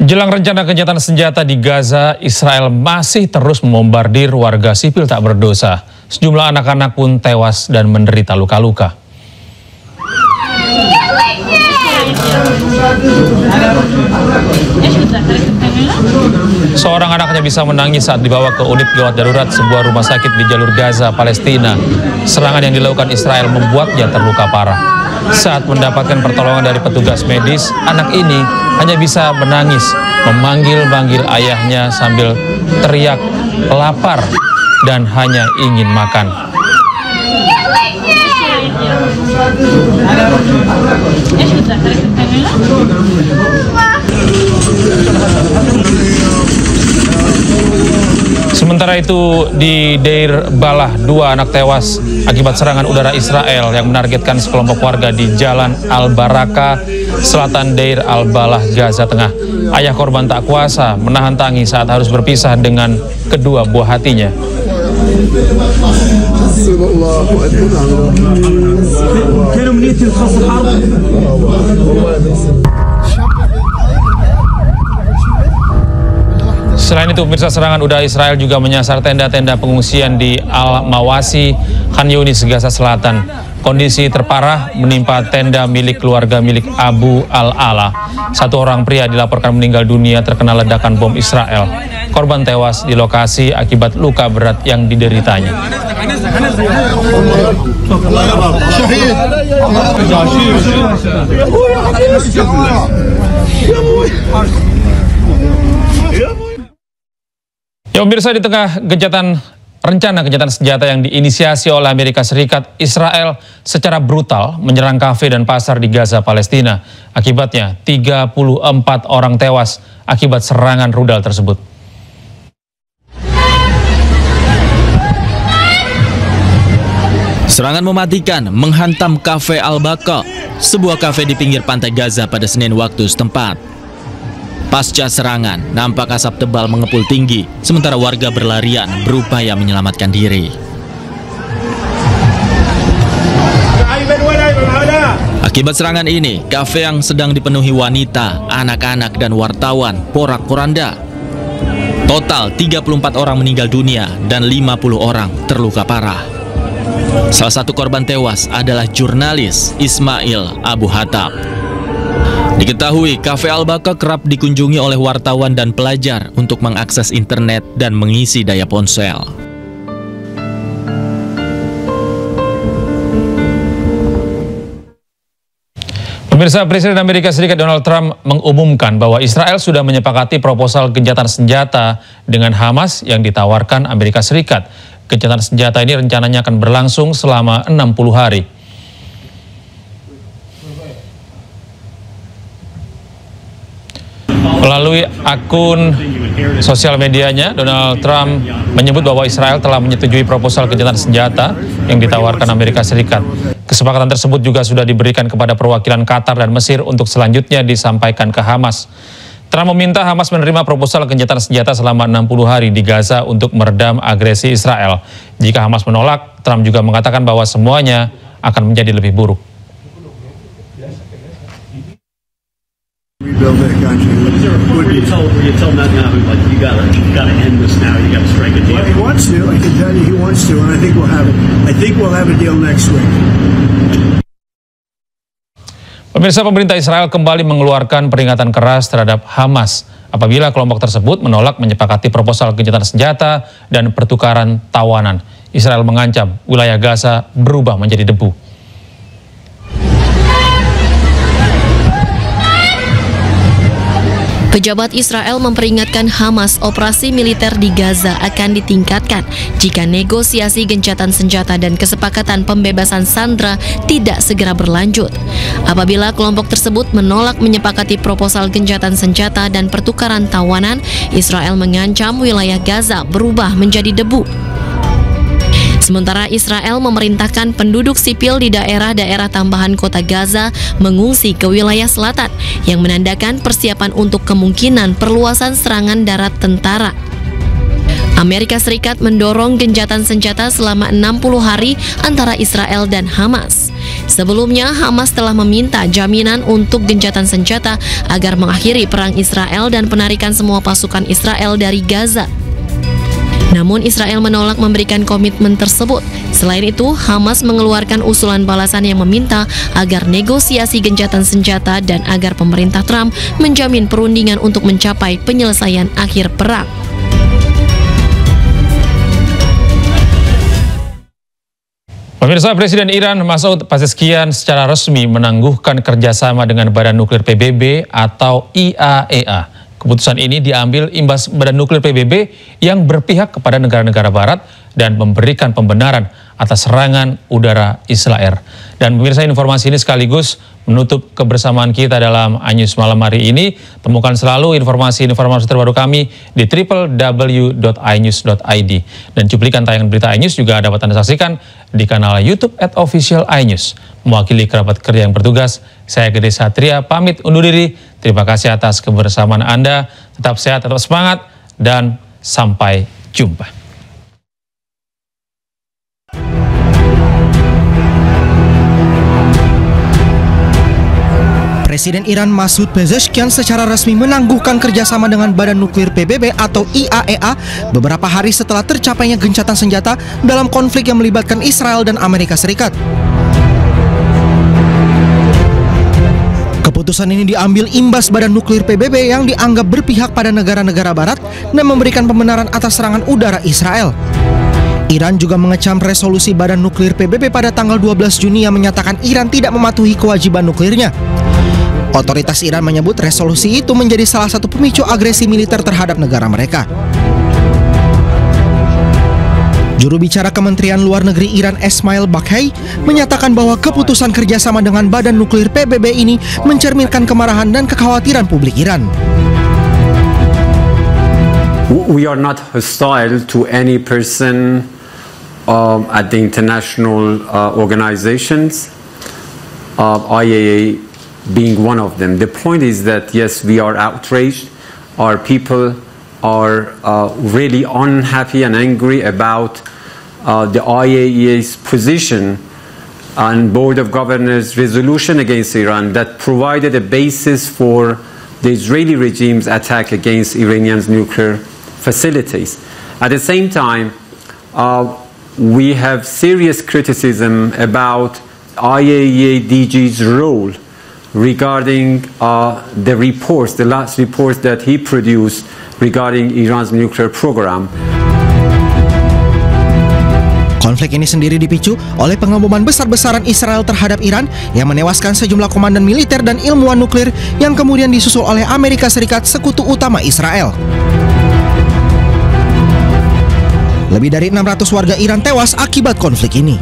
Jelang rencana gencatan senjata di Gaza, Israel masih terus membombardir warga sipil tak berdosa. Sejumlah anak-anak pun tewas dan menderita luka-luka. Seorang anaknya bisa menangis saat dibawa ke unit gawat darurat sebuah rumah sakit di jalur Gaza, Palestina. Serangan yang dilakukan Israel membuatnya terluka parah. Saat mendapatkan pertolongan dari petugas medis, anak ini hanya bisa menangis, memanggil-manggil ayahnya sambil teriak lapar dan hanya ingin makan. Sementara itu di Deir Balah, 2 anak tewas akibat serangan udara Israel yang menargetkan sekelompok warga di Jalan Al-Baraka, selatan Deir Al-Balah, Gaza Tengah. Ayah korban tak kuasa menahan tangis saat harus berpisah dengan kedua buah hatinya. Selain itu, pemirsa, serangan udara Israel juga menyasar tenda-tenda pengungsian di Al-Mawasi, Khan Yunis, Gaza Selatan. Kondisi terparah menimpa tenda milik keluarga milik Abu Al-Ala. 1 orang pria dilaporkan meninggal dunia terkena ledakan bom Israel. Korban tewas di lokasi akibat luka berat yang dideritanya. Ya pemirsa, di tengah rencana gencatan senjata yang diinisiasi oleh Amerika Serikat, Israel secara brutal menyerang kafe dan pasar di Gaza, Palestina. Akibatnya 34 orang tewas akibat serangan rudal tersebut. Serangan mematikan menghantam kafe Al-Baqa, sebuah kafe di pinggir pantai Gaza pada Senin waktu setempat. Pasca serangan, nampak asap tebal mengepul tinggi, sementara warga berlarian berupaya menyelamatkan diri. Akibat serangan ini, kafe yang sedang dipenuhi wanita, anak-anak, dan wartawan porak-poranda. Total 34 orang meninggal dunia dan 50 orang terluka parah. Salah satu korban tewas adalah jurnalis Ismail Abu Hatab. Diketahui, kafe Al-Baqa kerap dikunjungi oleh wartawan dan pelajar untuk mengakses internet dan mengisi daya ponsel. Pemirsa, Presiden Amerika Serikat Donald Trump mengumumkan bahwa Israel sudah menyepakati proposal gencatan senjata dengan Hamas yang ditawarkan Amerika Serikat. Gencatan senjata ini rencananya akan berlangsung selama 60 hari. Melalui akun sosial medianya, Donald Trump menyebut bahwa Israel telah menyetujui proposal gencatan senjata yang ditawarkan Amerika Serikat. Kesepakatan tersebut juga sudah diberikan kepada perwakilan Qatar dan Mesir untuk selanjutnya disampaikan ke Hamas. Trump meminta Hamas menerima proposal gencatan senjata selama 60 hari di Gaza untuk meredam agresi Israel. Jika Hamas menolak, Trump juga mengatakan bahwa semuanya akan menjadi lebih buruk. Rebuild that country. Is there a point where you tell Netanyahu, like, you gotta end this now, you gotta strike a deal? Well, he wants to. I can tell you he wants to, and I think we'll have it. I think we'll have a deal next week. Pemirsa, pemerintah Israel kembali mengeluarkan peringatan keras terhadap Hamas apabila kelompok tersebut menolak menyepakati proposal gencatan senjata dan pertukaran tawanan. Israel mengancam wilayah Gaza berubah menjadi debu. Pejabat Israel memperingatkan Hamas operasi militer di Gaza akan ditingkatkan jika negosiasi gencatan senjata dan kesepakatan pembebasan sandera tidak segera berlanjut. Apabila kelompok tersebut menolak menyepakati proposal gencatan senjata dan pertukaran tawanan, Israel mengancam wilayah Gaza berubah menjadi debu. Sementara Israel memerintahkan penduduk sipil di daerah-daerah tambahan kota Gaza mengungsi ke wilayah selatan, yang menandakan persiapan untuk kemungkinan perluasan serangan darat tentara. Amerika Serikat mendorong gencatan senjata selama 60 hari antara Israel dan Hamas. Sebelumnya, Hamas telah meminta jaminan untuk gencatan senjata agar mengakhiri perang Israel dan penarikan semua pasukan Israel dari Gaza. Namun Israel menolak memberikan komitmen tersebut. Selain itu, Hamas mengeluarkan usulan balasan yang meminta agar negosiasi gencatan senjata dan agar pemerintah Trump menjamin perundingan untuk mencapai penyelesaian akhir perang. Pemirsa, Presiden Iran Masoud Pezeshkian secara resmi menangguhkan kerjasama dengan Badan Nuklir PBB atau IAEA. Keputusan ini diambil imbas Badan Nuklir PBB yang berpihak kepada negara-negara Barat dan memberikan pembenaran atas serangan udara Israel. Dan pemirsa, informasi ini sekaligus menutup kebersamaan kita dalam iNews malam hari ini. Temukan selalu informasi-informasi terbaru kami di www.inews.id. Dan cuplikan tayangan berita iNews juga dapat Anda saksikan di kanal YouTube @official_iNews. Mewakili kerabat kerja yang bertugas, saya Gede Satria pamit undur diri. Terima kasih atas kebersamaan Anda. Tetap sehat, tetap semangat, dan sampai jumpa. Presiden Iran Masoud Pezeshkian secara resmi menangguhkan kerjasama dengan Badan Nuklir PBB atau IAEA beberapa hari setelah tercapainya gencatan senjata dalam konflik yang melibatkan Israel dan Amerika Serikat. Keputusan ini diambil imbas Badan Nuklir PBB yang dianggap berpihak pada negara-negara Barat dan memberikan pembenaran atas serangan udara Israel. Iran juga mengecam resolusi Badan Nuklir PBB pada tanggal 12 Juni yang menyatakan Iran tidak mematuhi kewajiban nuklirnya. Otoritas Iran menyebut resolusi itu menjadi salah satu pemicu agresi militer terhadap negara mereka. Juru bicara Kementerian Luar Negeri Iran Esmail Baghai menyatakan bahwa keputusan kerjasama dengan Badan Nuklir PBB ini mencerminkan kemarahan dan kekhawatiran publik Iran. We are not hostile to any person at the international organizations, IAEA being one of them. The point is that yes, we are outraged. Our people are really unhappy and angry about the IAEA's position and Board of Governors resolution against Iran that provided a basis for the Israeli regime's attack against Iranians' nuclear facilities. At the same time, we have serious criticism about IAEA DG's role regarding the last reports that he produced regarding Iran's nuclear program. Konflik ini sendiri dipicu oleh pengeboman besar-besaran Israel terhadap Iran yang menewaskan sejumlah komandan militer dan ilmuwan nuklir yang kemudian disusul oleh Amerika Serikat, sekutu utama Israel. Lebih dari 600 warga Iran tewas akibat konflik ini.